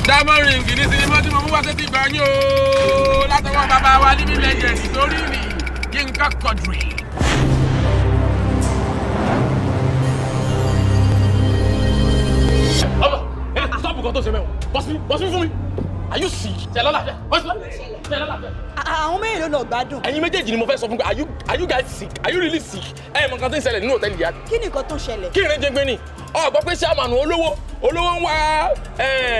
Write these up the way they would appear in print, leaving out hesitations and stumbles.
Diamond ring ní sinimá tí mo mú wá sí ti gbà yín o látọwọ́ bàbá wa ní mílẹ̀ jẹ̀ nítorí mi Yinka Quadri. Stop nǹkan tó ṣe mẹ́wọ̀n. Boss mi fún mi. Are you sick? Ṣé lọ́la fẹ́? Boss mi. Ṣé lọ́la fẹ́? Àwọn méjì ló lọ gbádùn. Ẹ̀yin méjèèjì ni mo fẹ́ sọ fún pé are you guys sick? Are you really sick? Ẹ mọ nǹkan tó ń ṣẹlẹ̀ nínú hòtẹ́ẹ̀lì yá. Kí ni nǹkan tó ń ṣẹlẹ̀? Kí ìrìn jẹ́ gbé ni? Ó gbọ́ pé chairman olówó ń wá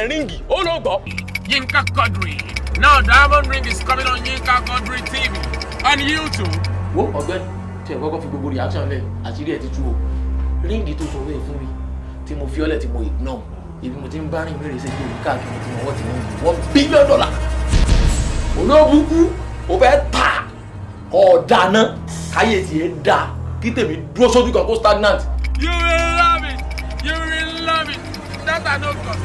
ríngì ó ló gbọ́. Yinka Quadri. Now Diamond ring is coming on Yinka Quadri TV on YouTube. Wo ọ̀gbẹ́ni tí ẹ kọ́kọ́ fi gbogbo reaction lẹ̀ àṣírí ẹ̀ ti tú o. Ríngì tó sọ wẹ́ẹ̀ fún mi tí mo fi ọ́lẹ̀ tí mo ignore ibi mo ti ń bá rìn mẹ́rin ṣe gbé káàkiri tí mo wọ́ ti mú $1 billion. Olóòbùkú ó fẹ́ tà ọ̀dàná káyé tiẹ̀ dá kí tèmi dúró sójú kan kó stagnant. You will love it. You will love it. That I no cost.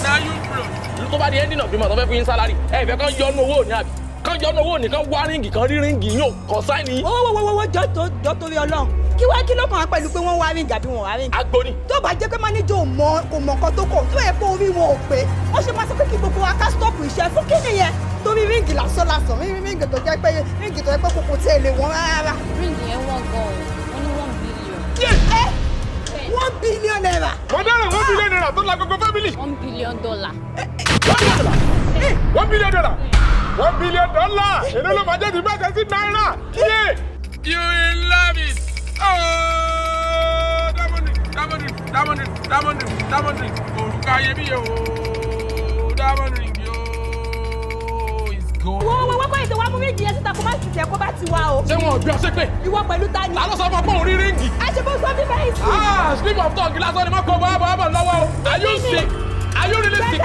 Now you broke. Tó bá di ending of the month, wọ́n fẹ́ fún yín sálárì. Ẹ fẹ́ kán yọnu owó ní àbí? Kán yọnu owó ní kán wá ríngì kan rí ríngì yóò kàn sáìnì. Wọ́wọ́wọ́wọ́ jọ torí Ọlọ́run. Kí ló kàn án pẹ̀lú pé wọ́n wá ríngì àbí wọn wá ríngì? Agbóni. Tó bá jẹ́ pé mánéjì kò mọ nǹkan tó kọ̀ tó yẹ pé orí wọn ò pé wọ́n ṣe máa sọ pé kí gbogbo wa ká stọ́ọ̀pù iṣẹ́ fún kí nìyẹn torí ríngì lásán ríngì tó jẹ́ pé kòkò tí èlé wọn rárá. ríngì yẹn wọ́n gan-an wọ́n ní $1 billion. $1 billion naira. Mo dára $1 billion naira tó la gbogbo family. $1 billion. $1 billion. $1 billion. Èló ló máa jẹ́ ti bẹ́ẹ̀ sí náírà. You will love it. Oh, Diamond ring. Oruka iyebíye o. Diamond ring yo. It's gold. Wọ́n kọ́ ètò wa mú ríngì yẹn síta kó má ti tẹ̀ kó bá ti wá o. Ṣé wọn ò bí ọṣẹ pé? Ìwọ pẹ̀lú ta ni? Ta ló sọ fún ọ pé òun rí ríngì? Àṣebó sọ bí bẹ́ẹ̀ sí. Slip of tongue lásán ni wọ́n kọ́ bọ́ lọ́wọ́ o. Are you sick? Are you really sick?